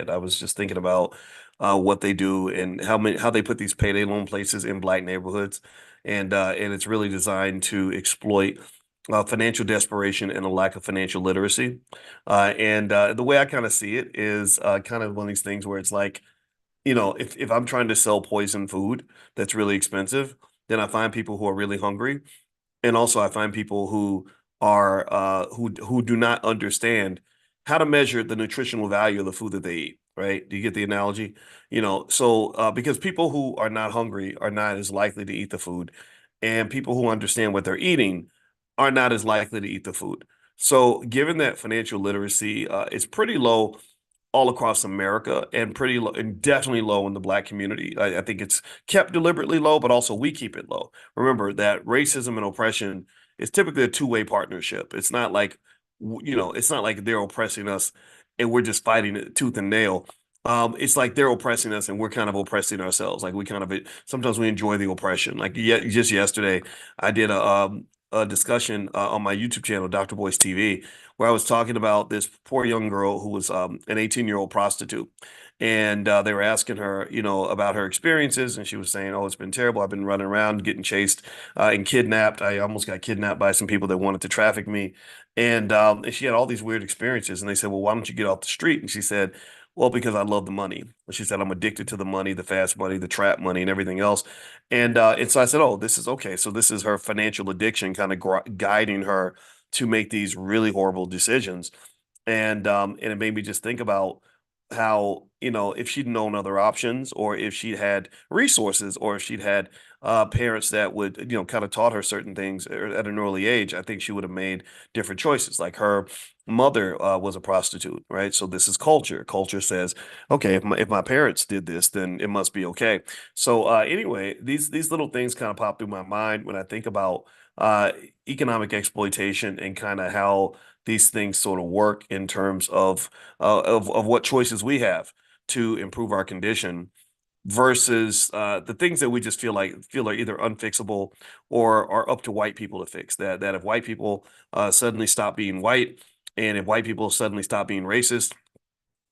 head. I was just thinking about what they do and how they put these payday loan places in black neighborhoods, and it's really designed to exploit financial desperation and a lack of financial literacy. And the way I kind of see it is kind of one of these things where it's like, if I'm trying to sell poison food that's really expensive, then I find people who are really hungry, and also I find people who are who do not understand how to measure the nutritional value of the food that they eat, right? Do you get the analogy? So because people who are not hungry are not as likely to eat the food, and people who understand what they're eating are not as likely to eat the food. So given that financial literacy is pretty low all across America and pretty low and definitely low in the black community. I think it's kept deliberately low, but also we keep it low. Remember that racism and oppression is typically a two-way partnership. It's not like, it's not like they're oppressing us and we're just fighting it tooth and nail. It's like they're oppressing us and we're kind of oppressing ourselves. Like we kind of sometimes we enjoy the oppression. Like just yesterday, I did a discussion on my YouTube channel, Dr. Boyce TV, where I was talking about this poor young girl who was an 18-year-old prostitute. And they were asking her, about her experiences. And she was saying, oh, it's been terrible. I've been running around getting chased and kidnapped. I almost got kidnapped by some people that wanted to traffic me. And she had all these weird experiences. And they said, well, why don't you get off the street? And she said, well, because I love the money. She said, I'm addicted to the money, the fast money, the trap money, and everything else. And so I said, oh, this is okay. So this is her financial addiction kind of guiding her to make these really horrible decisions. And it made me just think about how, if she'd known other options, or if she'd had resources, or if she'd had parents that would, kind of taught her certain things at an early age, I think she would have made different choices. Like her mother was a prostitute, right? So this is culture. Culture says, okay, if my parents did this, then it must be okay. So anyway, these little things kind of pop through my mind when I think about uh, economic exploitation and kind of how these things sort of work in terms of what choices we have to improve our condition versus the things that we just feel are either unfixable or are up to white people to fix. That if white people suddenly stop being white, and if white people suddenly stop being racist,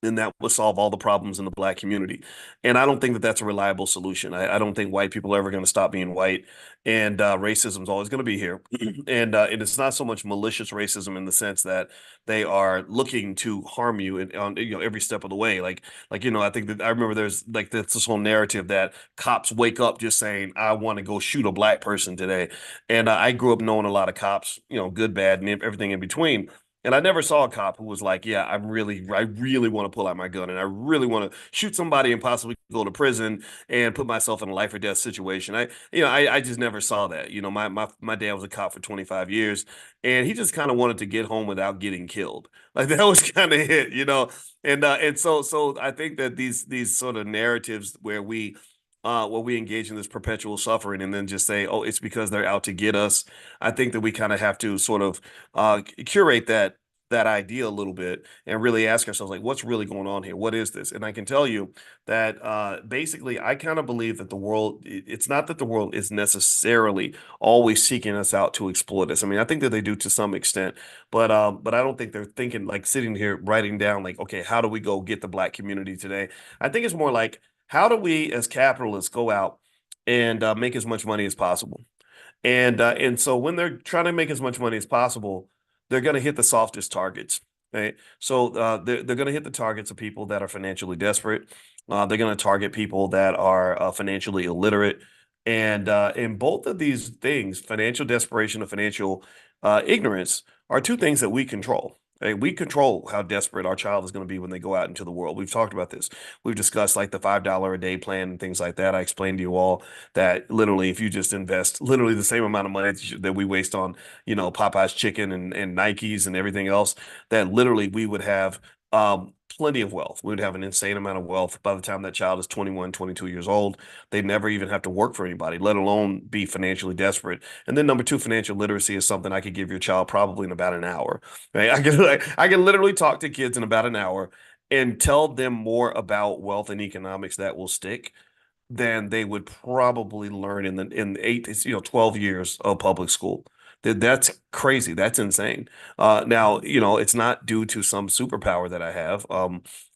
then that would solve all the problems in the black community. And I don't think that that's a reliable solution. I don't think white people are ever going to stop being white, and racism is always going to be here. And it's not so much malicious racism in the sense that they are looking to harm you on every step of the way. I think that I remember there's like this whole narrative that cops wake up just saying, "I want to go shoot a black person today," and I grew up knowing a lot of cops, good, bad, and everything in between. And I never saw a cop who was like, "Yeah, I really want to pull out my gun and I really want to shoot somebody and possibly go to prison and put myself in a life or death situation." I just never saw that. My dad was a cop for 25 years, and he just kind of wanted to get home without getting killed. Like that was kind of it. And so I think that these sort of narratives where we engage in this perpetual suffering and then just say, oh, it's because they're out to get us. I think that we kind of have to sort of curate that idea a little bit and really ask ourselves, like, what's really going on here? What is this? And I can tell you that basically I kind of believe that it's not that the world is necessarily always seeking us out to exploit us. I mean, I think that they do to some extent, but I don't think they're thinking, like, sitting here writing down, like, okay, how do we go get the black community today? I think it's more like, how do we as capitalists go out and make as much money as possible? And so when they're trying to make as much money as possible, they're going to hit the softest targets, right? So they're going to hit the targets of people that are financially desperate. They're going to target people that are financially illiterate. And in both of these things, financial desperation and financial ignorance are two things that we control. Right? We control how desperate our child is going to be when they go out into the world. We've talked about this. We've discussed like the $5 a day plan and things like that. I explained to you all that literally, if you just invest literally the same amount of money that we waste on, Popeye's chicken and Nikes and everything else, that literally we would have plenty of wealth. We would have an insane amount of wealth by the time that child is 21, 22 years old. They never even have to work for anybody, let alone be financially desperate. And then number two, financial literacy is something I could give your child probably in about an hour. Right? I can literally talk to kids in about an hour and tell them more about wealth and economics that will stick than they would probably learn in 12 years of public school. That's crazy. That's insane. Now, it's not due to some superpower that I have.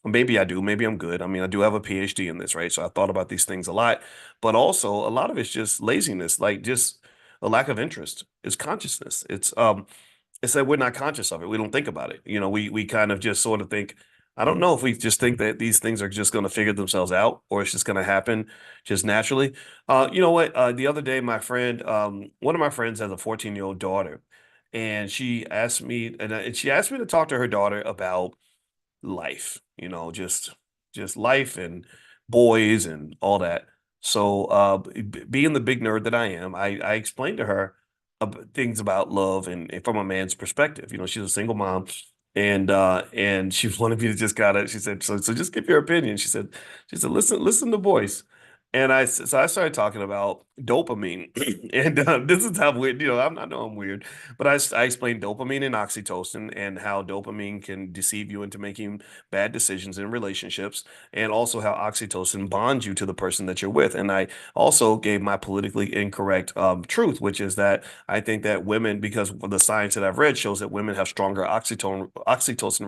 Maybe I do. Maybe I'm good. I mean, I do have a PhD in this, right? So I thought about these things a lot, but also a lot of it's just laziness, like just a lack of interest. It's consciousness. It's that we're not conscious of it. We don't think about it. We kind of just sort of think, I don't know if we just think that these things are just going to figure themselves out or it's just going to happen just naturally. You know what? The other day, one of my friends has a 14-year-old daughter, and she asked me to talk to her daughter about life, just life and boys and all that. So, being the big nerd that I am, I explained to her things about love and from a man's perspective. She's a single mom, and she wanted me to just she said, so just give your opinion. She said, listen to Boyce. So I started talking about dopamine, and this is how weird. I know I'm weird, but I explained dopamine and oxytocin and how dopamine can deceive you into making bad decisions in relationships, and also how oxytocin bonds you to the person that you're with. And I also gave my politically incorrect truth, which is that I think that women, because of the science that I've read shows that women have stronger oxytocin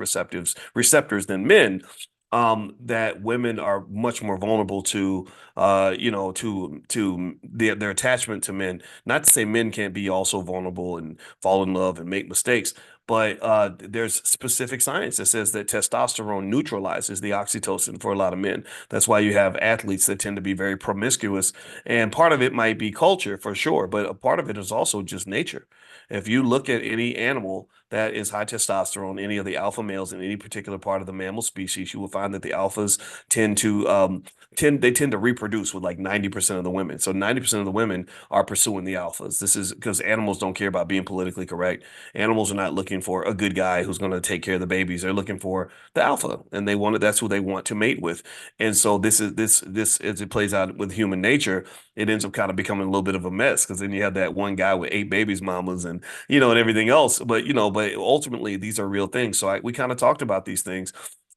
receptors than men. That women are much more vulnerable to, their attachment to men. Not to say men can't be also vulnerable and fall in love and make mistakes, but there's specific science that says that testosterone neutralizes the oxytocin for a lot of men. That's why you have athletes that tend to be very promiscuous. And part of it might be culture for sure, but a part of it is also just nature. If you look at any animal that is high testosterone, any of the alpha males in any particular part of the mammal species, you will find that the alphas tend to tend to reproduce with like 90% of the women. So 90% of the women are pursuing the alphas. This is because animals don't care about being politically correct. Animals are not looking for a good guy who's going to take care of the babies. They're looking for the alpha, and that's who they want to mate with. And so this as it plays out with human nature, it ends up kind of becoming a little bit of a mess because then you have that one guy with eight babies mamas and everything else. But ultimately these are real things. So we kind of talked about these things.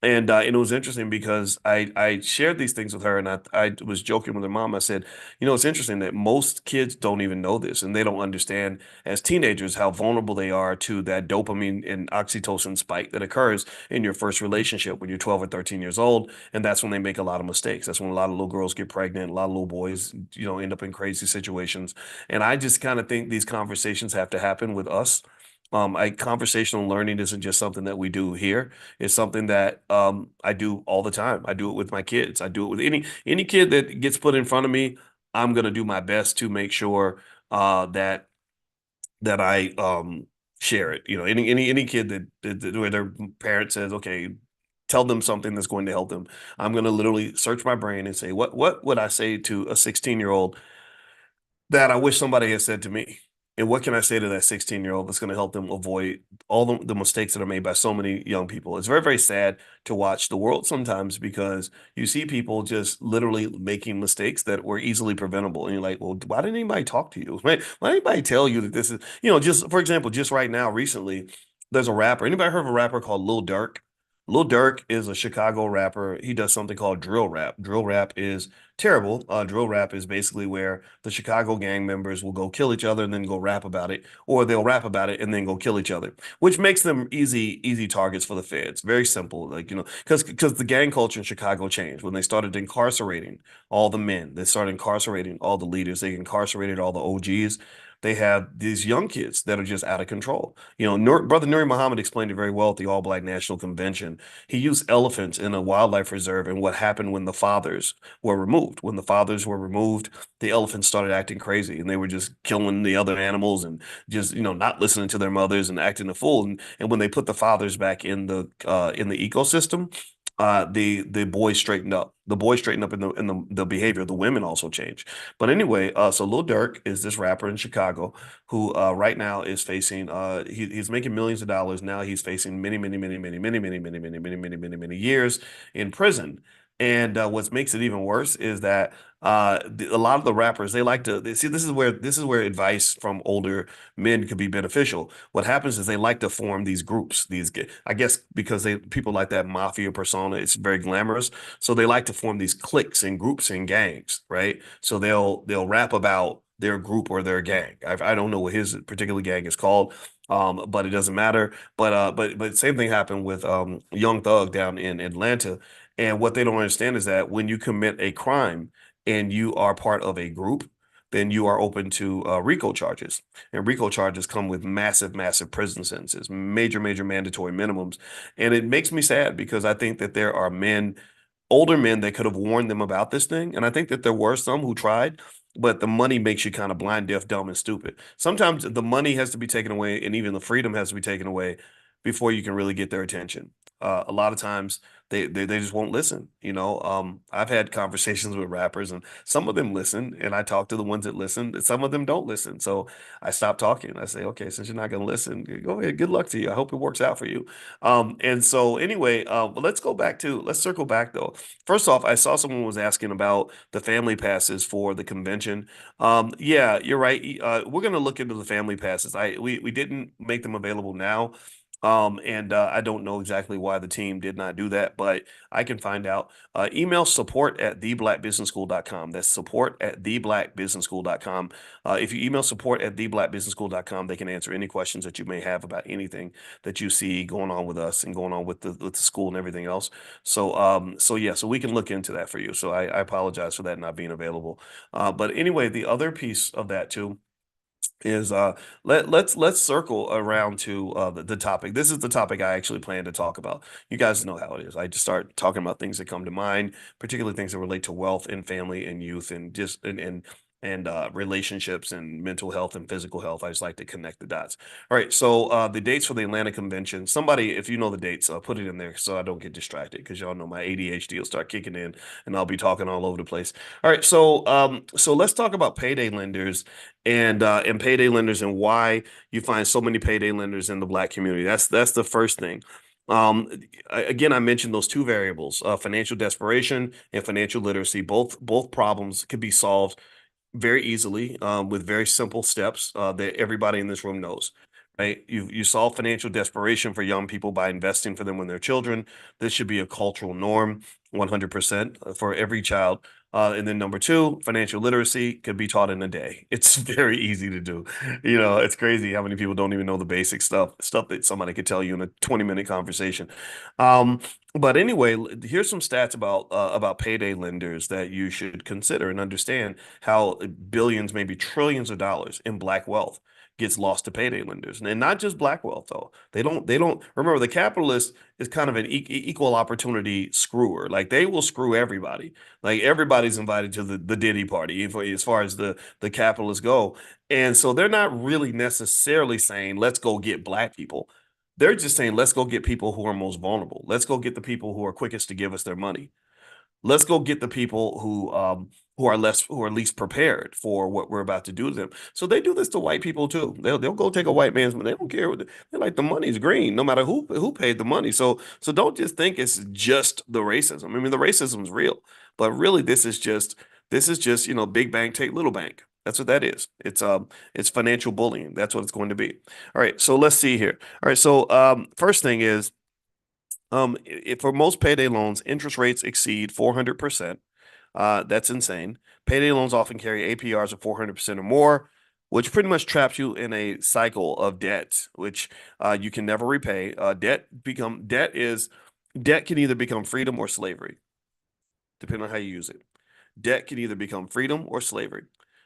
And it was interesting because I shared these things with her, and I was joking with her mom. I said, it's interesting that most kids don't even know this, and they don't understand as teenagers how vulnerable they are to that dopamine and oxytocin spike that occurs in your first relationship when you're 12 or 13 years old, and that's when they make a lot of mistakes. That's when a lot of little girls get pregnant, a lot of little boys, end up in crazy situations. And I just kind of think these conversations have to happen with us. Conversational learning isn't just something that we do here. It's something that I do all the time. I do it with my kids. I do it with any kid that gets put in front of me. I'm gonna do my best to make sure that I share it. Any kid where their parent says, "Okay, tell them something that's going to help them." I'm gonna literally search my brain and say, "What would I say to a 16-year-old that I wish somebody had said to me? And what can I say to that 16-year-old that's going to help them avoid all the mistakes that are made by so many young people?" It's very, very sad to watch the world sometimes because you see people just literally making mistakes that were easily preventable. And you're like, well, why didn't anybody talk to you? Why didn't anybody tell you that this is, just for example, just right now, recently, there's a rapper. Anybody heard of a rapper called Lil Durk? Lil Durk is a Chicago rapper. He does something called drill rap. Drill rap is terrible. Drill rap is basically where the Chicago gang members will go kill each other and then go rap about it, or they'll rap about it and then go kill each other, which makes them easy targets for the feds. Very simple, like because the gang culture in Chicago changed when they started incarcerating all the men. They started incarcerating all the leaders. They incarcerated all the OGs. They have these young kids that are just out of control. Brother Nuri Muhammad explained it very well at the All Black National Convention. He used elephants in a wildlife reserve and what happened when the fathers were removed. When the fathers were removed, the elephants started acting crazy and they were just killing the other animals and just, not listening to their mothers and acting a fool. And when they put the fathers back in the ecosystem, the boys straightened up. The boys straightened up in the behavior. The women also changed. But anyway, so Lil Durk is this rapper in Chicago who right now is facing he's making millions of dollars. Now he's facing many years in prison. And what makes it even worse is that a lot of the rappers they see this is where advice from older men could be beneficial. What happens is they like to form these groups. I guess because people like that mafia persona, it's very glamorous. So they like to form these cliques and groups and gangs, right? So they'll rap about their group or their gang. I don't know what his particular gang is called, but it doesn't matter. But same thing happened with Young Thug down in Atlanta. And what they don't understand is that when you commit a crime and you are part of a group, then you are open to RICO charges. And RICO charges come with massive, massive prison sentences, major, major mandatory minimums. And it makes me sad because I think that there are men, older men that could have warned them about this thing. And I think that there were some who tried, but the money makes you kind of blind, deaf, dumb, and stupid. Sometimes the money has to be taken away, and even the freedom has to be taken away before you can really get their attention. A lot of times they just won't listen. I've had conversations with rappers, and some of them listen, and I talk to the ones that listen. Some of them don't listen, so I stop talking. I say, okay, since you're not going to listen, go ahead. Good luck to you. I hope it works out for you. And so anyway, let's circle back though. First off, I saw someone was asking about the family passes for the convention. Yeah, you're right. We're going to look into the family passes. We didn't make them available now. And I don't know exactly why the team did not do that, but I can find out. Email support at theblackbusinessschool.com. That's support at theblackbusinessschool.com. If you email support at theblackbusinessschool.com, they can answer any questions that you may have about anything that you see going on with us and going on with the school and everything else. So yeah, so we can look into that for you. So I apologize for that not being available. But anyway, the other piece of that too is let's circle around to the topic. This is the topic I actually plan to talk about. You guys know how it is. I just start talking about things that come to mind, particularly things that relate to wealth and family and youth and just and relationships and mental health and physical health. I just like to connect the dots. All right, so the dates for the Atlanta convention. Somebody, if you know the dates, put it in there so I don't get distracted because y'all know my ADHD will start kicking in and I'll be talking all over the place. All right, so let's talk about payday lenders and payday lenders and why you find so many payday lenders in the Black community. That's the first thing. Um, Again, I mentioned those two variables, financial desperation and financial literacy. Both problems could be solved very easily with very simple steps that everybody in this room knows. Right? You solve financial desperation for young people by investing for them when they're children. This should be a cultural norm, 100% for every child. And then number two, financial literacy could be taught in a day. It's very easy to do. It's crazy how many people don't even know the basic stuff that somebody could tell you in a 20-minute conversation. Um, but anyway, here's some stats about payday lenders that you should consider and understand how billions, maybe trillions of dollars in Black wealth gets lost to payday lenders, and not just Black wealth though. They don't remember the capitalist is kind of an equal opportunity screwer. Like they will screw everybody. Like everybody's invited to the Diddy party as far as the capitalists go, and so they're not really necessarily saying let's go get Black people. They're just saying let's go get people who are most vulnerable. Let's go get the people who are quickest to give us their money. Let's go get the people who are least prepared for what we're about to do to them. So they do this to white people too. They'll go take a white man's money. They don't care. They're like the money's green, no matter who paid the money. So don't just think it's just the racism. I mean, the racism is real, but really this is just big bank take little bank. That's what that is. It's financial bullying. That's what it's going to be. All right. So let's see here. All right. So first thing is for most payday loans, interest rates exceed 400%. That's insane. Payday loans often carry APRs of 400% or more, which pretty much traps you in a cycle of debt, which you can never repay. Debt can either become freedom or slavery, depending on how you use it. Debt can either become freedom or slavery.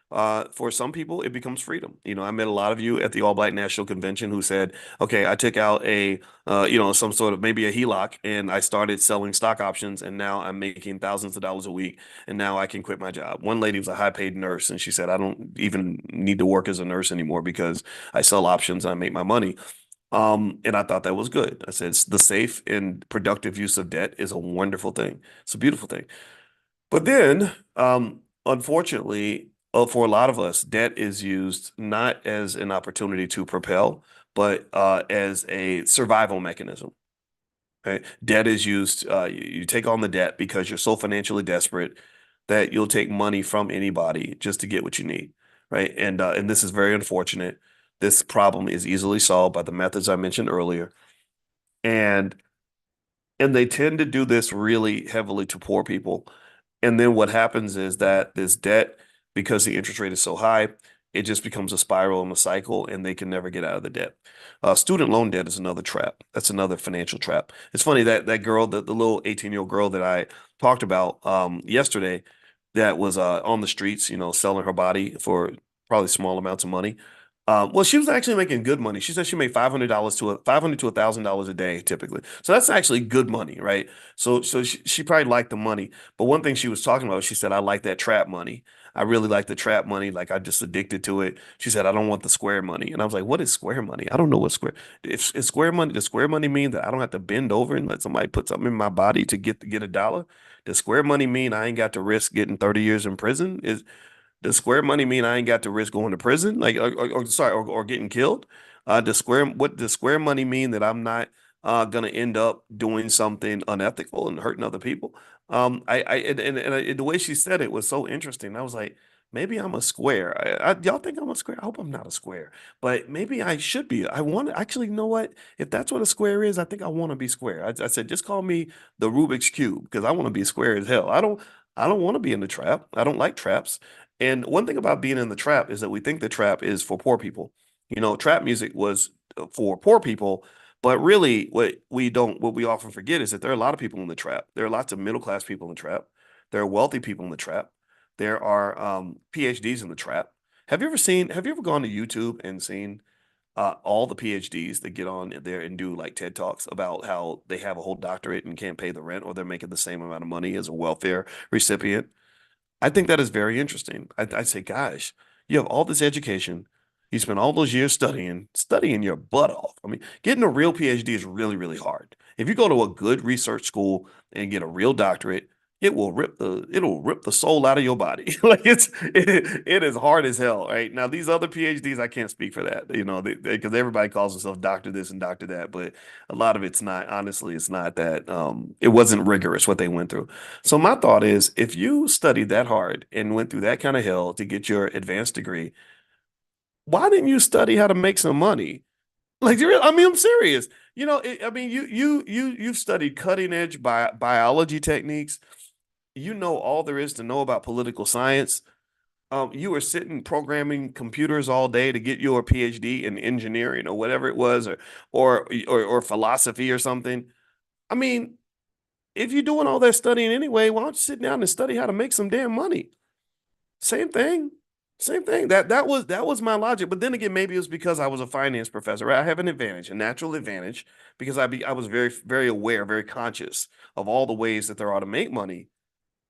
For some people, it becomes freedom. I met a lot of you at the All Black National Convention who said, "Okay, I took out some sort of maybe a HELOC, and I started selling stock options, and now I'm making thousands of dollars a week, and now I can quit my job." One lady was a high-paid nurse, and she said, "I don't even need to work as a nurse anymore because I sell options and I make my money." And I thought that was good. I said, "The safe and productive use of debt is a wonderful thing. It's a beautiful thing." But then, unfortunately, for a lot of us, debt is used not as an opportunity to propel, but as a survival mechanism. Okay? Debt is used, you take on the debt because you're so financially desperate that you'll take money from anybody just to get what you need. Right. And this is very unfortunate. This problem is easily solved by the methods I mentioned earlier. And and they tend to do this really heavily to poor people. And then what happens is that this debt because the interest rate is so high, it just becomes a spiral and a cycle, and they can never get out of the debt. Student loan debt is another trap. That's another financial trap. It's funny that that girl, the little 18-year-old girl that I talked about yesterday, that was on the streets, selling her body for probably small amounts of money. Well, she was actually making good money. She said she made $500 to $1,000 a day typically. So that's actually good money, right? So she probably liked the money. But one thing she was talking about, she said, I like that trap money. I really like the trap money. Like I just addicted to it. She said, I don't want the square money. And I was like, what is square money? I don't know what square. If square money, does square money mean that I don't have to bend over and let somebody put something in my body to get a dollar? Does square money mean I ain't got to risk getting 30 years in prison? Does square money mean I ain't got to risk going to prison? Like, sorry, or getting killed? What does square money mean that I'm not gonna end up doing something unethical and hurting other people? The way she said it was so interesting. I was like, maybe I'm a square. Y'all think I'm a square? I hope I'm not a square, but maybe I should be. I want to actually, you know what? If that's what a square is, I think I want to be square. I said, just call me the Rubik's Cube because I want to be square as hell. I don't want to be in the trap. I don't like traps. And one thing about being in the trap is that we think the trap is for poor people. Trap music was for poor people, but really what we often forget is that there are a lot of people in the trap. There are lots of middle class people in the trap. There are wealthy people in the trap. There are PhDs in the trap. Have you ever gone to YouTube and seen all the PhDs that get on there and do like TED Talks about how they have a whole doctorate and can't pay the rent, or they're making the same amount of money as a welfare recipient? I think that is very interesting. I say, gosh, you have all this education. You spent all those years studying your butt off. I mean, getting a real PhD is really, really hard. If you go to a good research school and get a real doctorate, it'll rip the soul out of your body. Like it is hard as hell, right? Now, these other PhDs, I can't speak for that, because everybody calls themselves doctor this and doctor that, but a lot of it's not, honestly, it's not that it wasn't rigorous what they went through. So my thought is, if you studied that hard and went through that kind of hell to get your advanced degree, why didn't you study how to make some money? Like, I mean, I'm serious. I mean, you've studied cutting edge biology techniques. You know all there is to know about political science. You were sitting programming computers all day to get your PhD in engineering or whatever it was, or philosophy or something. I mean, if you're doing all that studying anyway, why don't you sit down and study how to make some damn money? Same thing. Same thing. That was my logic. But then again, maybe it was because I was a finance professor. Right? I have an advantage, a natural advantage, because I was very, very aware, very conscious of all the ways that there are to make money.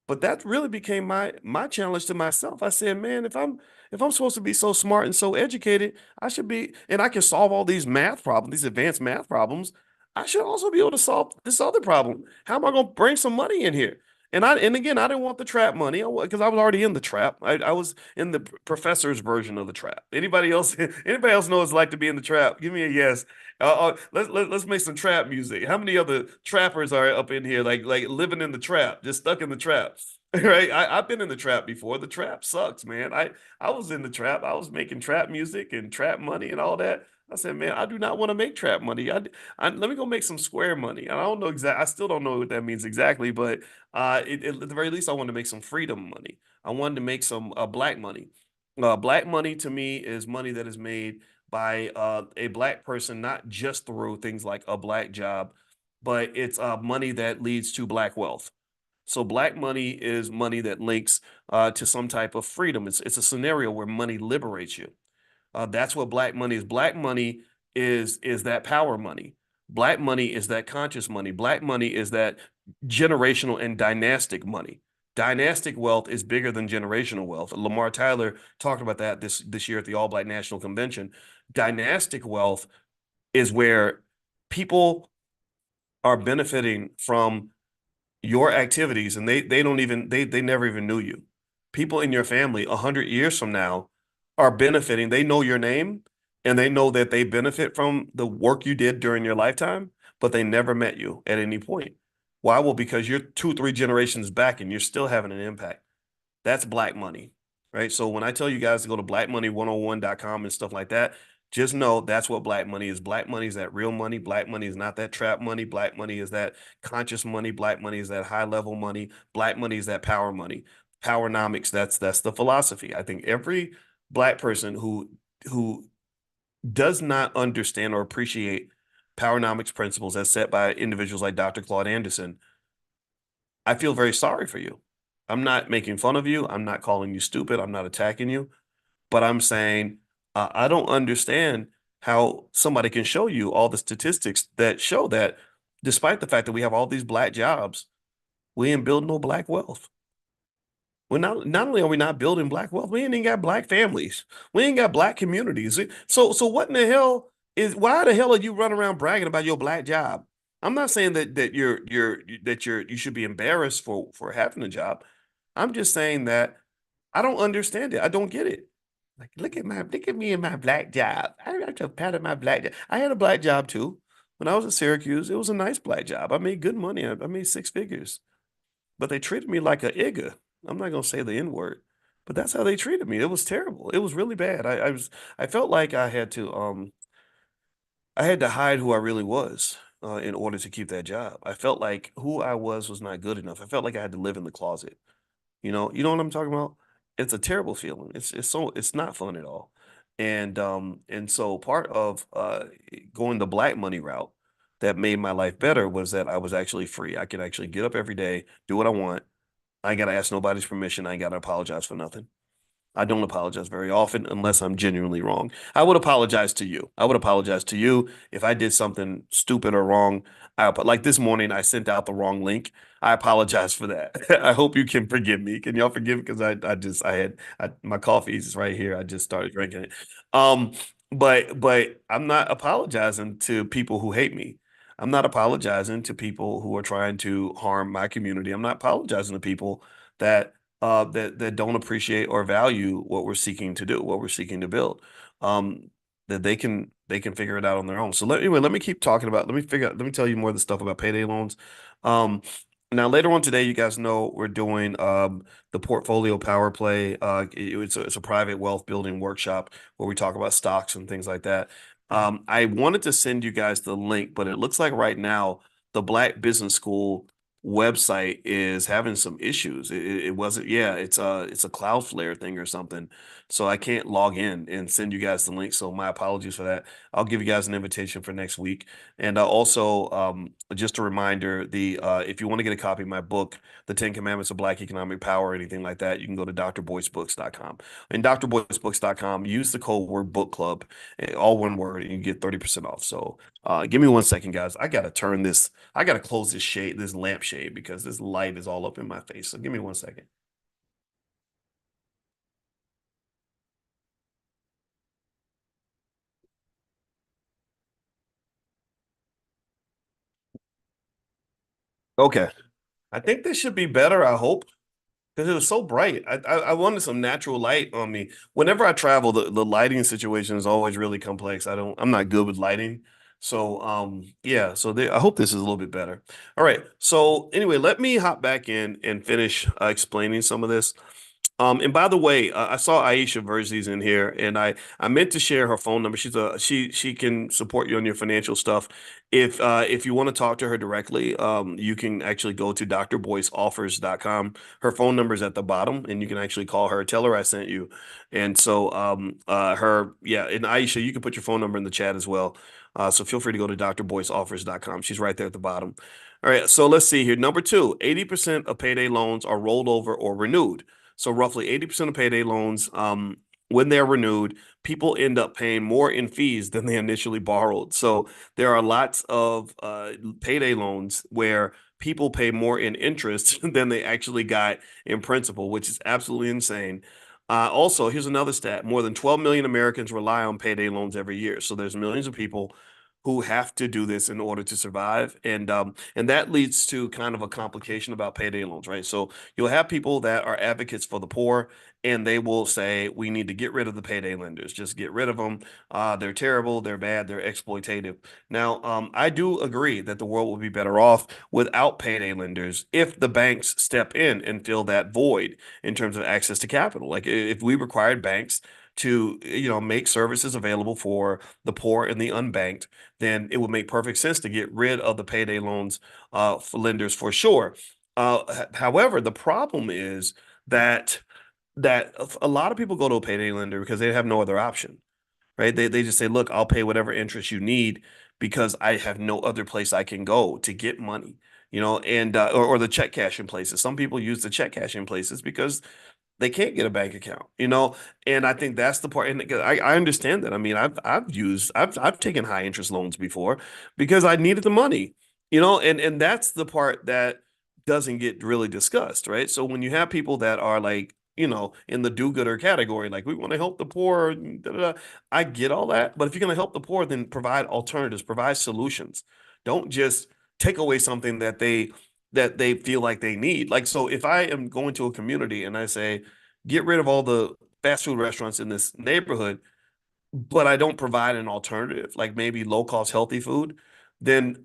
But that really became my challenge to myself. I said, man, if I'm supposed to be so smart and so educated, I should be, and I can solve all these math problems, these advanced math problems. I should also be able to solve this other problem. How am I going to bring some money in here? And again, I didn't want the trap money because I was already in the trap. I was in the professor's version of the trap. Anybody else? Anybody else know what it's like to be in the trap? Give me a yes. Let's make some trap music. How many other trappers are up in here, like living in the trap, just stuck in the trap? Right? I've been in the trap before. The trap sucks, man. I was in the trap. I was making trap music and trap money and all that. I said, man, I do not want to make trap money. Let me go make some square money. And I don't know exactly. I still don't know what that means exactly, but at the very least, I wanted to make some freedom money. I wanted to make some black money. Black money to me is money that is made by a black person, not just through things like a black job, but it's money that leads to black wealth. So black money is money that links to some type of freedom. It's a scenario where money liberates you. That's what black money is. Black money is that power money. Black money is that conscious money. Black money is that generational and dynastic money. Dynastic wealth is bigger than generational wealth. Lamar Tyler talked about that this year at the All Black National Convention. Dynastic wealth is where people are benefiting from your activities, and they don't even they never even knew you. People in your family 100 years from now are benefiting. They know your name, and they know that they benefit from the work you did during your lifetime, but they never met you at any point. Why? Well, because you're two, three generations back and you're still having an impact. That's black money, right? So when I tell you guys to go to blackmoney101.com and stuff like that, just know that's what black money is. Black money is that real money. Black money is not that trap money. Black money is that conscious money. Black money is that high level money. Black money is that power money. Powernomics, that's the philosophy. I think every black person who does not understand or appreciate powernomics principles as set by individuals like Dr. Claude Anderson, I feel very sorry for you. I'm not making fun of you. I'm not calling you stupid. I'm not attacking you, but I'm saying I don't understand how somebody can show you all the statistics that show that despite the fact that we have all these black jobs, we ain't building no black wealth. We're not only are we not building black wealth, we ain't even got black families. We ain't got black communities. So what in the hell why the hell are you running around bragging about your black job? I'm not saying that you should be embarrassed for having a job. I'm just saying that I don't understand it. I don't get it. Like, look at me and my black job. I just patted my black job. I had a black job too. When I was at Syracuse, it was a nice black job. I made good money. I made six figures, but they treated me like a igga. I'm not gonna say the N word, but that's how they treated me. It was terrible. It was really bad. I felt like I had to hide who I really was in order to keep that job. I felt like who I was not good enough. I felt like I had to live in the closet. You know what I'm talking about? It's a terrible feeling. It's not fun at all. And so part of going the black money route that made my life better was that I was actually free. I could actually get up every day, do what I want. I ain't gotta ask nobody's permission. I ain't gotta apologize for nothing. I don't apologize very often unless I'm genuinely wrong. I would apologize to you. I would apologize to you if I did something stupid or wrong. Like this morning, I sent out the wrong link. I apologize for that. I hope you can forgive me. Can y'all forgive me? Because my coffee is right here. I just started drinking it. Um, but I'm not apologizing to people who hate me. I'm not apologizing to people who are trying to harm my community. I'm not apologizing to people that don't appreciate or value what we're seeking to do, what we're seeking to build. Um, that they can figure it out on their own. So anyway, let me keep talking about. Let me tell you more of the stuff about payday loans. Um, Now later on today, you guys know we're doing the portfolio power play. It's a private wealth building workshop where we talk about stocks and things like that. I wanted to send you guys the link, but it looks like right now the Black Business School website is having some issues. It wasn't, yeah, it's a Cloudflare thing or something. So I can't log in and send you guys the link. So my apologies for that. I'll give you guys an invitation for next week. And also, just a reminder, the if you want to get a copy of my book, The 10 Commandments of Black Economic Power, or anything like that, you can go to drboycebooks.com. And drboycebooks.com, use the code word book club, all one word, and you get 30% off. So give me one second, guys. I gotta close this lamp shade because this light is all up in my face. So give me one second. Okay. I think this should be better, I hope, because it was so bright. I wanted some natural light on me. Whenever I travel, the lighting situation is always really complex. I'm not good with lighting. So yeah, I hope this is a little bit better. All right. So anyway, let me hop back in and finish explaining some of this. And by the way, I saw Aisha Verzi's in here, and I meant to share her phone number. She can support you on your financial stuff. If you want to talk to her directly, you can actually go to drboyceoffers.com. Her phone number is at the bottom, and you can actually call her. Tell her I sent you. And so and Aisha, you can put your phone number in the chat as well. So feel free to go to drboyceoffers.com. She's right there at the bottom. All right, so let's see here. Number two, 80% of payday loans are rolled over or renewed. So roughly 80% of payday loans, when they're renewed, people end up paying more in fees than they initially borrowed. So there are lots of payday loans where people pay more in interest than they actually got in principal, which is absolutely insane. Also, here's another stat: more than 12 million Americans rely on payday loans every year. So there's millions of people who have to do this in order to survive, and that leads to kind of a complication about payday loans, right? So you'll have people that are advocates for the poor, and they will say we need to get rid of the payday lenders, just get rid of them. They're terrible, they're bad, they're exploitative. Now, I do agree that the world will be better off without payday lenders if the banks step in and fill that void in terms of access to capital. Like if we required banks to make services available for the poor and the unbanked, then it would make perfect sense to get rid of the payday loans for lenders for sure. However, the problem is that a lot of people go to a payday lender because they have no other option, right? They just say, look, I'll pay whatever interest you need because I have no other place I can go to get money, and or the check cashing places. Some people use the check cashing places because they can't get a bank account. And I think that's the part. And I understand that. I mean, I've taken high interest loans before because I needed the money, and that's the part that doesn't get really discussed, right? So when you have people that are like, in the do-gooder category, like we want to help the poor, da, da, da, I get all that, but if you're going to help the poor, then provide alternatives, provide solutions. Don't just take away something that they feel like they need. Like, so if I am going to a community and I say, get rid of all the fast food restaurants in this neighborhood, but I don't provide an alternative, like maybe low cost healthy food, then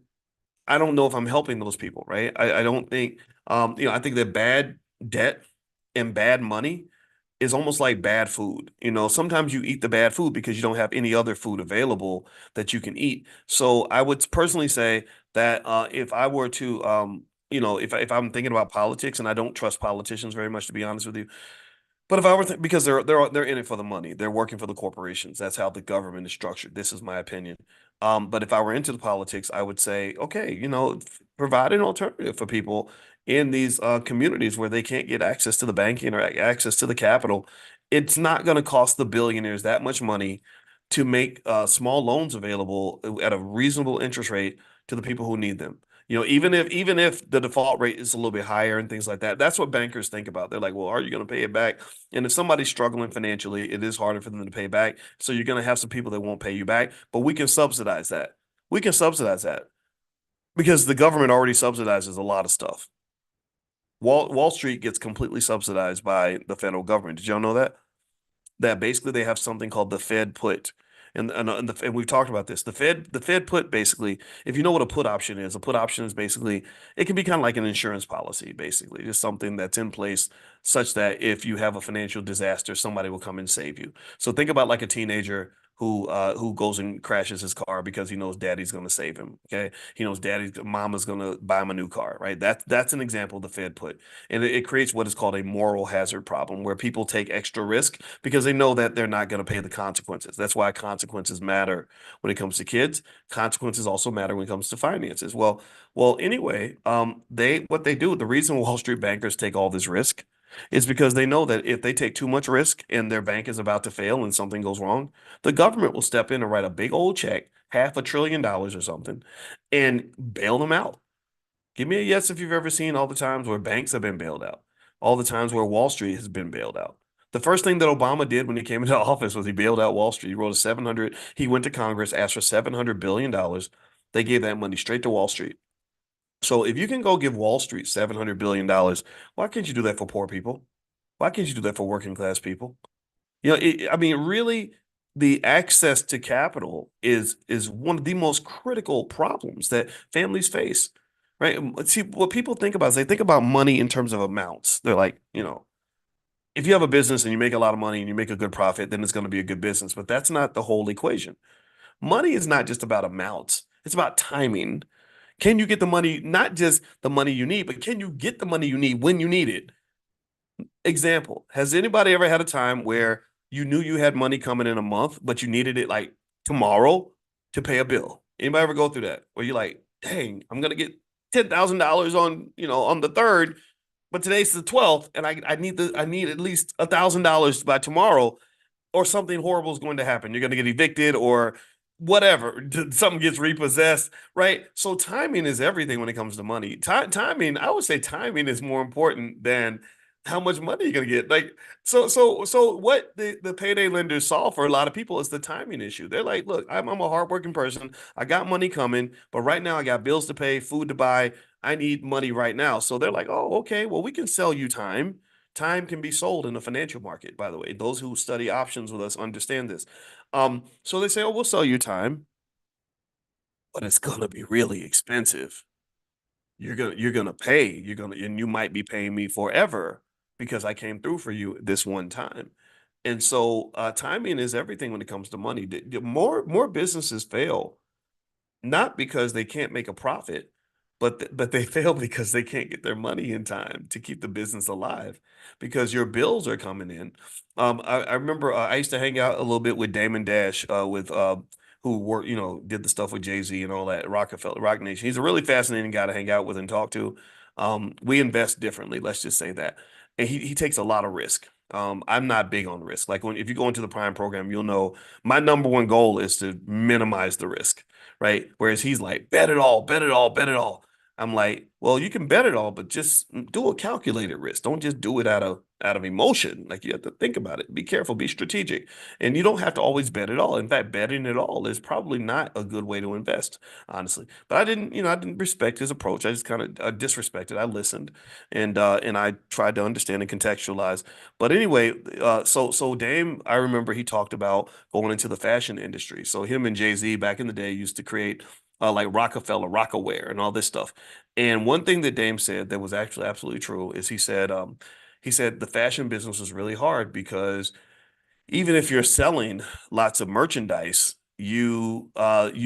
I don't know if I'm helping those people, right? I don't think, I think that bad debt and bad money is almost like bad food. Sometimes you eat the bad food because you don't have any other food available that you can eat. So I would personally say that if I were to, if I'm thinking about politics, and I don't trust politicians very much, to be honest with you, but if I were because they're in it for the money, they're working for the corporations. That's how the government is structured. This is my opinion. But if I were into the politics, I would say, okay, provide an alternative for people in these communities where they can't get access to the banking or access to the capital. It's not going to cost the billionaires that much money to make small loans available at a reasonable interest rate to the people who need them. Even if the default rate is a little bit higher and things like that, that's what bankers think about. They're like, well, are you going to pay it back? And if somebody's struggling financially, it is harder for them to pay back. So you're going to have some people that won't pay you back, but we can subsidize that. We can subsidize that because the government already subsidizes a lot of stuff. Wall Street gets completely subsidized by the federal government. Did y'all know that basically they have something called the Fed put. And we've talked about this. The Fed put basically, if you know what a put option is basically, it can be kind of like an insurance policy, basically, just something that's in place such that if you have a financial disaster, somebody will come and save you. So think about like a teenager who goes and crashes his car because he knows daddy's going to save him. Okay, he knows daddy's mama's going to buy him a new car, right? That's an example the Fed put, and it creates what is called a moral hazard problem, where people take extra risk because they know that they're not going to pay the consequences. That's why consequences matter when it comes to kids. Consequences also matter when it comes to finances. Well, anyway, what they do, the reason Wall Street bankers take all this risk is because they know that if they take too much risk and their bank is about to fail and something goes wrong, the government will step in and write a big old check, $500 billion or something, and bail them out. Give me a yes if you've ever seen all the times where banks have been bailed out, all the times where Wall Street has been bailed out. The first thing that Obama did when he came into office was he bailed out Wall Street. He wrote a 700, he went to Congress, asked for $700 billion. They gave that money straight to Wall Street. So if you can go give Wall Street $700 billion, why can't you do that for poor people? Why can't you do that for working class people? I mean, really, the access to capital is one of the most critical problems that families face, right? See, what people think about is they think about money in terms of amounts. They're like, if you have a business and you make a lot of money and you make a good profit, then it's going to be a good business. But that's not the whole equation. Money is not just about amounts. It's about timing. Can you get the money, not just the money you need, but can you get the money you need when you need it? Example, has anybody ever had a time where you knew you had money coming in a month, but you needed it like tomorrow to pay a bill? Anybody ever go through that? Where you're like, dang, I'm gonna get $10,000 on the third, but today's the 12th, and I need at least $1,000 by tomorrow, or something horrible is going to happen. You're going to get evicted or whatever. Something gets repossessed, right? So timing is everything when it comes to money. Timing, I would say timing is more important than how much money you're going to get. Like, so what the payday lenders solve for a lot of people is the timing issue. They're like, look, I'm a hardworking person. I got money coming, but right now I got bills to pay, food to buy. I need money right now. So they're like, oh, okay, well, we can sell you time. Time can be sold in the financial market, by the way. Those who study options with us understand this. So they say, oh, we'll sell you time, but it's gonna be really expensive. You're gonna pay. And you might be paying me forever because I came through for you this one time. And so timing is everything when it comes to money. More businesses fail not because they can't make a profit, but they fail because they can't get their money in time to keep the business alive because your bills are coming in. I remember I used to hang out a little bit with Damon Dash, with who worked, did the stuff with Jay-Z and all that, Rockefeller, Rock Nation. He's a really fascinating guy to hang out with and talk to. We invest differently, let's just say that. And he takes a lot of risk. I'm not big on risk. Like if you go into the Prime program, you'll know my number one goal is to minimize the risk, right? Whereas he's like, bet it all, bet it all, bet it all. I'm like, well, you can bet it all, but just do a calculated risk. Don't just do it out of emotion. Like you have to think about it. Be careful, be strategic. And you don't have to always bet it all. In fact, betting it all is probably not a good way to invest, honestly. But I didn't respect his approach. I just kind of disrespected. I listened and I tried to understand and contextualize. But anyway, so Dame, I remember he talked about going into the fashion industry. So him and Jay-Z back in the day used to create like Rockefeller, Rockaware, and all this stuff. And one thing that Dame said that was actually absolutely true is he said the fashion business was really hard because even if you're selling lots of merchandise, you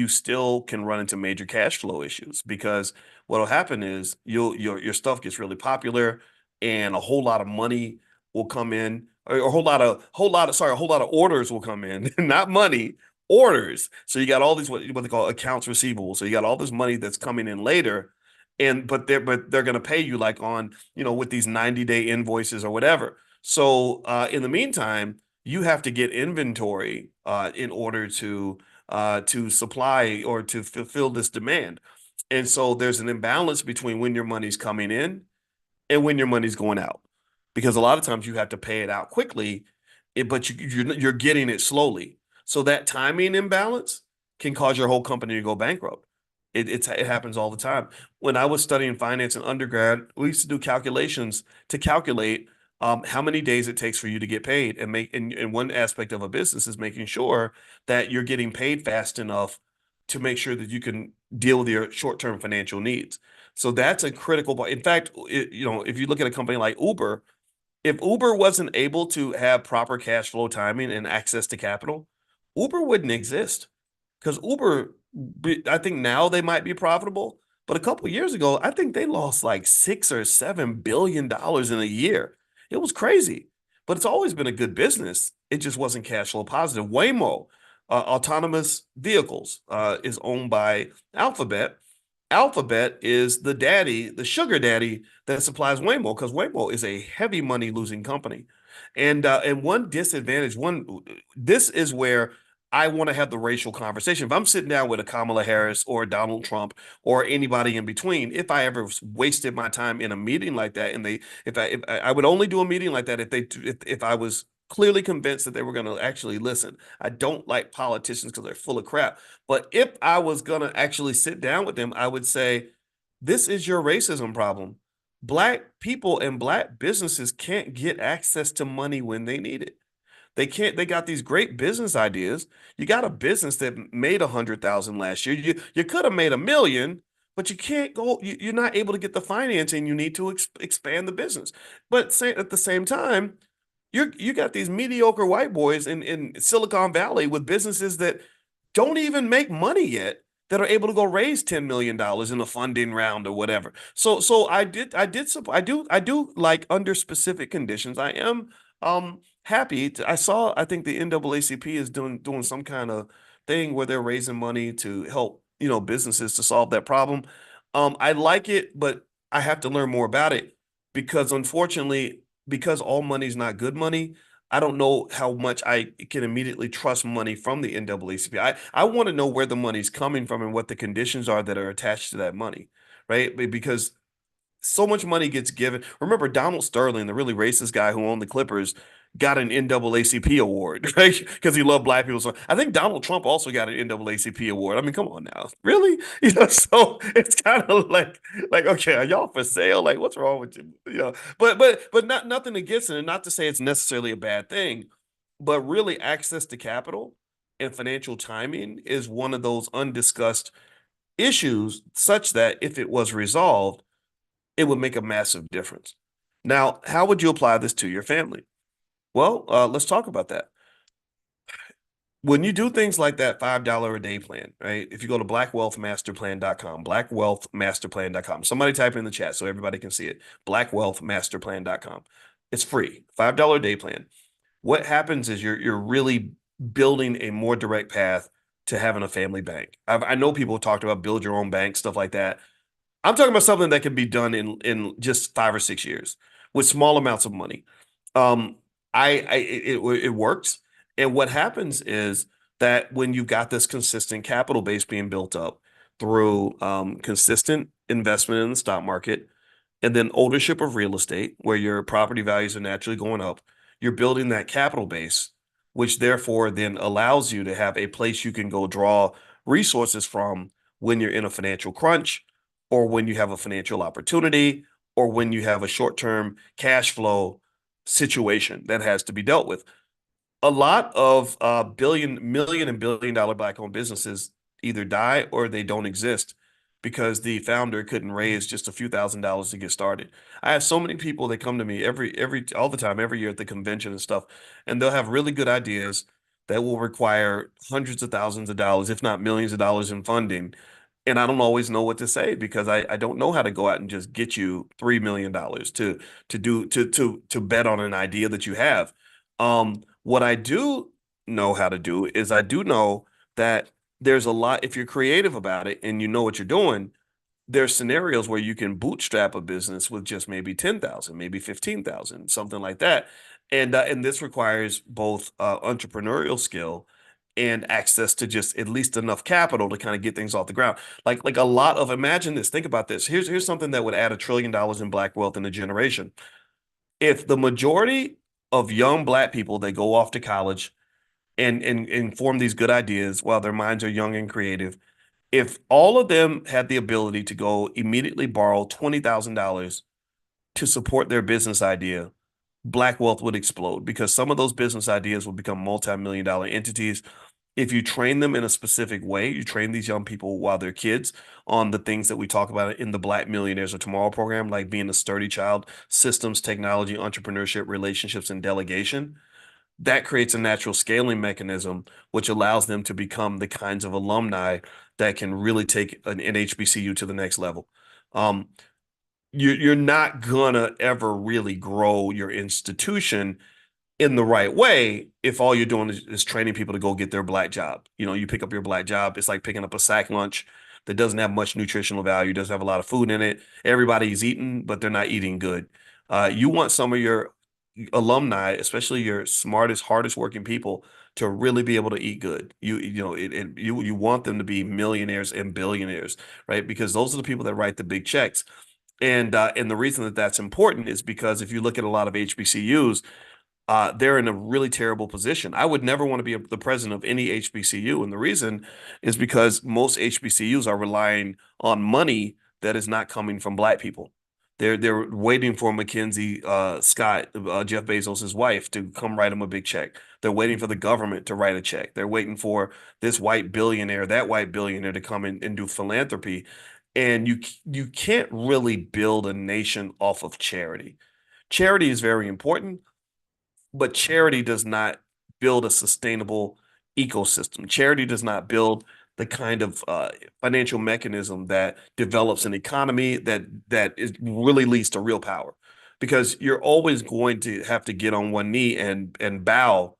still can run into major cash flow issues because what'll happen is your stuff gets really popular and a whole lot of money will come in, or a whole lot of orders will come in, not money, orders. So you got all these what they call accounts receivable. So you got all this money that's coming in later, and but they're gonna pay you like on, with these 90-day invoices or whatever. So in the meantime you have to get inventory in order to supply or to fulfill this demand. And so there's an imbalance between when your money's coming in and when your money's going out, because a lot of times you have to pay it out quickly, but you're getting it slowly. So that timing imbalance can cause your whole company to go bankrupt. It happens all the time. When I was studying finance in undergrad, we used to do calculations to calculate how many days it takes for you to get paid, and one aspect of a business is making sure that you're getting paid fast enough to make sure that you can deal with your short-term financial needs. So that's a critical part. In fact, if you look at a company like Uber, if Uber wasn't able to have proper cash flow timing and access to capital, Uber wouldn't exist. Because Uber, I think now they might be profitable, but a couple of years ago, I think they lost like $6 or $7 billion in a year. It was crazy, but it's always been a good business. It just wasn't cash flow positive. Waymo, autonomous vehicles, is owned by Alphabet. Alphabet is the daddy, the sugar daddy that supplies Waymo, because Waymo is a heavy money losing company. And one disadvantage, this is where I want to have the racial conversation. If I'm sitting down with a Kamala Harris or Donald Trump or anybody in between, if I ever wasted my time in a meeting like that, and if I would only do a meeting like that if I was clearly convinced that they were going to actually listen. I don't like politicians because they're full of crap. But if I was going to actually sit down with them, I would say, this is your racism problem. Black people and black businesses can't get access to money when they need it. They can't. They got these great business ideas. You got a business that made 100,000 last year. You could have made 1 million, but you can't go. You're not able to get the financing you need to expand the business. But at the same time, you got these mediocre white boys in Silicon Valley with businesses that don't even make money yet, that are able to go raise $10 million in a funding round or whatever. So I do like under specific conditions. I am happy I saw, I think the NAACP is doing some kind of thing where they're raising money to help, businesses to solve that problem. I like it, but I have to learn more about it because unfortunately, because all money is not good money, I don't know how much I can immediately trust money from the NAACP. I want to know where the money's coming from and what the conditions are that are attached to that money, right? Because so much money gets given. Remember, Donald Sterling, the really racist guy who owned the Clippers, got an NAACP award, right? Because he loved black people. So I think Donald Trump also got an NAACP award. I mean, come on now, really? So it's kind of like, okay, are y'all for sale? Like, what's wrong with you? But not nothing against it, and not to say it's necessarily a bad thing, but really access to capital and financial timing is one of those undiscussed issues, such that if it was resolved it would make a massive difference. Now, how would you apply this to your family? Well, let's talk about that. when you do things like that $5 a day plan, right? If you go to blackwealthmasterplan.com, blackwealthmasterplan.com, somebody type in the chat so everybody can see it. Blackwealthmasterplan.com. It's free, $5 a day plan. What happens is you're really building a more direct path to having a family bank. I know people have talked about build your own bank, stuff like that. I'm talking about something that can be done in just 5 or 6 years with small amounts of money. Um, it works, and what happens is that when you've got this consistent capital base being built up through consistent investment in the stock market, and then ownership of real estate, where your property values are naturally going up, you're building that capital base, which therefore then allows you to have a place you can go draw resources from when you're in a financial crunch, or when you have a financial opportunity, or when you have a short-term cash flow situation that has to be dealt with. A lot of million and billion dollar black owned businesses either die or they don't exist because the founder couldn't raise just a few $1,000s to get started. I have so many people that come to me all the time, every year at the convention and stuff, and they'll have really good ideas that will require hundreds of thousands of dollars, if not millions of dollars in funding. And I don't always know what to say because I don't know how to go out and just get you $3 million to bet on an idea that you have. What I do know how to do is I do know that there's a lot, if you're creative about it and you know what you're doing, there's scenarios where you can bootstrap a business with just maybe 10,000, maybe 15,000, something like that. And this requires both entrepreneurial skill and access to just at least enough capital to kind of get things off the ground. Like a lot of imagine this, think about this. Here's something that would add $1 trillion in black wealth in a generation. If the majority of young black people that go off to college and form these good ideas while their minds are young and creative, if all of them had the ability to go immediately borrow $20,000 to support their business idea, black wealth would explode because some of those business ideas will become multi-million dollar entities. If you train them in a specific way, you train these young people while they're kids on the things that we talk about in the Black Millionaires of Tomorrow program, like being a sturdy child, systems, technology, entrepreneurship, relationships, and delegation. That creates a natural scaling mechanism, which allows them to become the kinds of alumni that can really take an HBCU to the next level. Um, you're not gonna ever really grow your institution in the right way if all you're doing is training people to go get their black job. You pick up your black job, it's like picking up a sack lunch that doesn't have much nutritional value, doesn't have a lot of food in it. Everybody's eating, but they're not eating good. You want some of your alumni, especially your smartest, hardest working people, to really be able to eat good. You want them to be millionaires and billionaires, right? Because those are the people that write the big checks. And the reason that that's important is because if you look at a lot of HBCUs, they're in a really terrible position. I would never want to be the president of any HBCU. And the reason is because most HBCUs are relying on money that is not coming from black people. They're waiting for Mackenzie Scott, Jeff Bezos' wife, to come write them a big check. They're waiting for the government to write a check. They're waiting for this white billionaire, that white billionaire to come in and do philanthropy. And you can't really build a nation off of charity. Charity is very important, but charity does not build a sustainable ecosystem. Charity does not build the kind of financial mechanism that develops an economy that is really leads to real power. Because you're always going to have to get on one knee and bow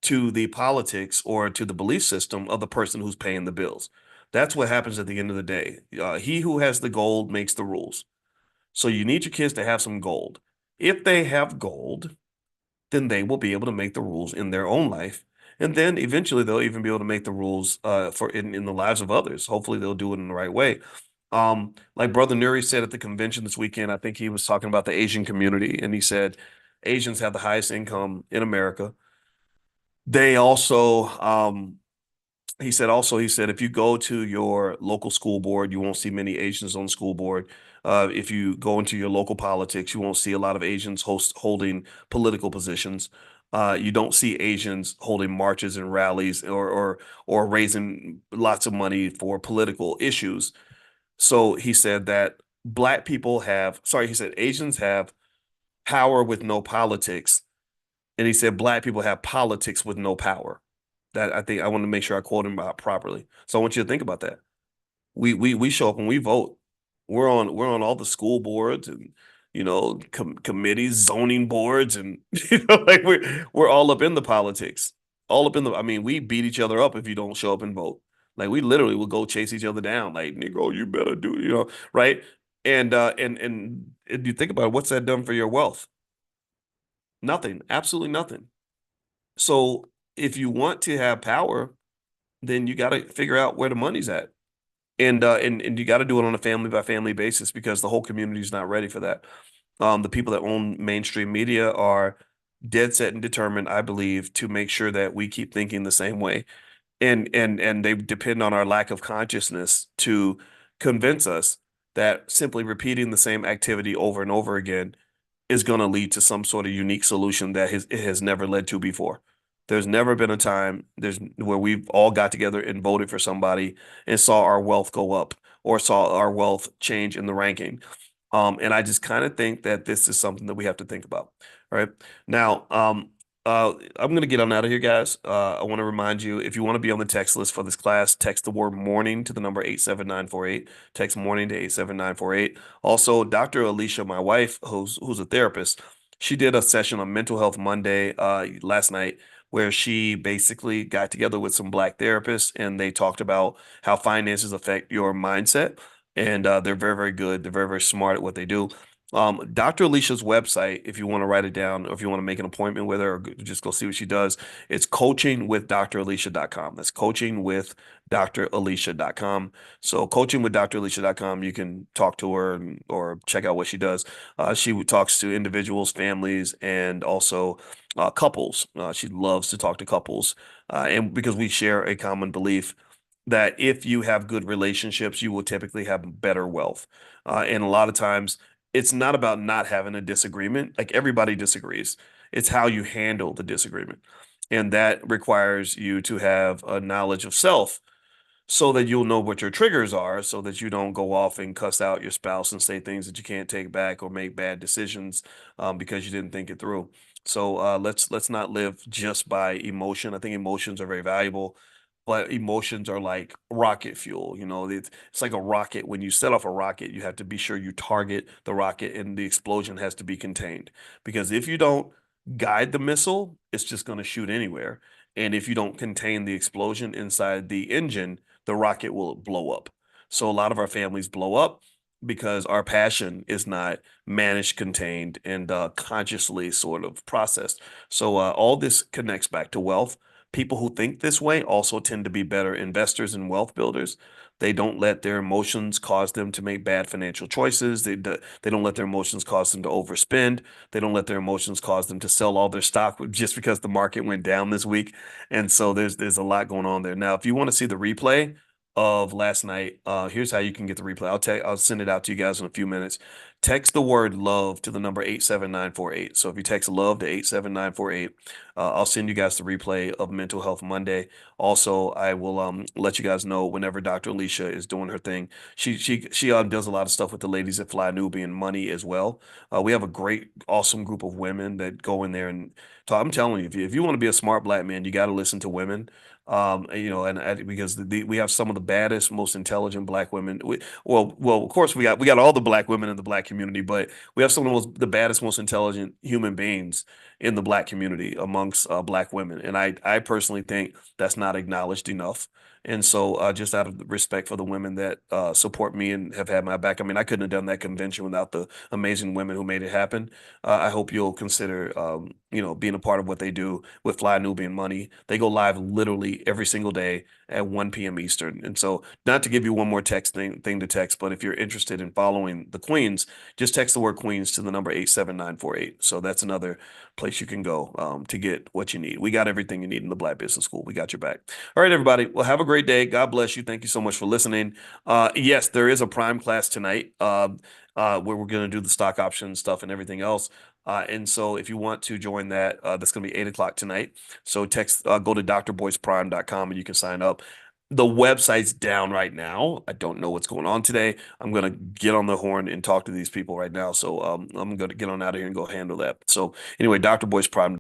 to the politics or to the belief system of the person who's paying the bills. That's what happens at the end of the day. He who has the gold makes the rules. So you need your kids to have some gold. If they have gold, then they will be able to make the rules in their own life. And then eventually they'll even be able to make the rules in the lives of others. Hopefully they'll do it in the right way. Like Brother Nuri said at the convention this weekend, I think he was talking about the Asian community, and he said Asians have the highest income in America. They also he said if you go to your local school board, you won't see many Asians on the school board. If you go into your local politics, you won't see a lot of Asians holding political positions. You don't see Asians holding marches and rallies or raising lots of money for political issues. So he said that he said Asians have power with no politics, and he said black people have politics with no power. That I think I want to make sure I quote him out properly. So I want you to think about that. We show up and we vote. We're on all the school boards and committees, zoning boards, and like we're all up in the politics, all up in the. I mean, we beat each other up if you don't show up and vote. Like we literally will go chase each other down. Like Negro, you better do, right? And you think about it, what's that done for your wealth? Nothing, absolutely nothing. So if you want to have power, then you got to figure out where the money's at. And you got to do it on a family by family basis because the whole community is not ready for that. The people that own mainstream media are dead set and determined, I believe, to make sure that we keep thinking the same way. And they depend on our lack of consciousness to convince us that simply repeating the same activity over and over again is going to lead to some sort of unique solution that it has never led to before. There's never been a time where we've all got together and voted for somebody and saw our wealth go up or saw our wealth change in the ranking. And I just kind of think that this is something that we have to think about. All right. Now, I'm going to get on out of here, guys. I want to remind you, if you want to be on the text list for this class, text the word morning to the number 87948. Text morning to 87948. Also, Dr. Alicia, my wife, who's a therapist, she did a session on Mental Health Monday last night where she basically got together with some Black therapists and they talked about how finances affect your mindset. And they're very, very good. They're very, very smart at what they do. Dr. Alicia's website, if you want to write it down or if you want to make an appointment with her or just go see what she does, it's coachingwithdralicia.com. That's coachingwithdralicia.com. So coachingwithdralicia.com, you can talk to her or check out what she does. She talks to individuals, families, and also couples. She loves to talk to couples. And because we share a common belief that if you have good relationships, you will typically have better wealth. And a lot of times, it's not about not having a disagreement. Like everybody disagrees. It's how you handle the disagreement. And that requires you to have a knowledge of self so that you'll know what your triggers are so that you don't go off and cuss out your spouse and say things that you can't take back or make bad decisions because you didn't think it through. So let's not live just by emotion. I think emotions are very valuable, but emotions are like rocket fuel. It's like a rocket. When you set off a rocket, you have to be sure you target the rocket and the explosion has to be contained. Because if you don't guide the missile, it's just going to shoot anywhere. And if you don't contain the explosion inside the engine, the rocket will blow up. So a lot of our families blow up because our passion is not managed, contained, and consciously sort of processed. So all this connects back to wealth. People who think this way also tend to be better investors and wealth builders. They don't let their emotions cause them to make bad financial choices. They don't let their emotions cause them to overspend. They don't let their emotions cause them to sell all their stock just because the market went down this week. And so there's a lot going on there. Now, if you want to see the replay of last night, here's how you can get the replay. I'll send it out to you guys in a few minutes. Text the word love to the number 87948. So if you text love to 87948, I'll send you guys the replay of Mental Health Monday. Also, I will let you guys know whenever Dr. Alicia is doing her thing. She does a lot of stuff with the ladies at Fly Nubian Money as well. We have a great, awesome group of women that go in there and talk. I'm telling you, if you want to be a smart Black man, you got to listen to women. Because we have some of the baddest, most intelligent Black women. Well, of course we got all the Black women in the Black community, but we have some of the baddest, most intelligent human beings in the Black community amongst Black women, and I personally think that's not acknowledged enough. And so, just out of respect for the women that support me and have had my back, I mean, I couldn't have done that convention without the amazing women who made it happen. I hope you'll consider, being a part of what they do with Fly Nubian Money. They go live literally every single day at 1 p.m. Eastern. And so, not to give you one more thing to text, but if you're interested in following the Queens, just text the word Queens to the number 87948. So that's another place you can go to get what you need. We got everything you need in the Black Business School. We got your back. All right, everybody. Well, have a great day. God bless you. Thank you so much for listening. Yes, there is a prime class tonight where we're going to do the stock option stuff and everything else. And so if you want to join that, that's going to be 8 o'clock tonight. So go to drboyceprime.com and you can sign up. The website's down right now. I don't know what's going on today. I'm going to get on the horn and talk to these people right now. So I'm going to get on out of here and go handle that. So anyway, Dr. Boyce Prime.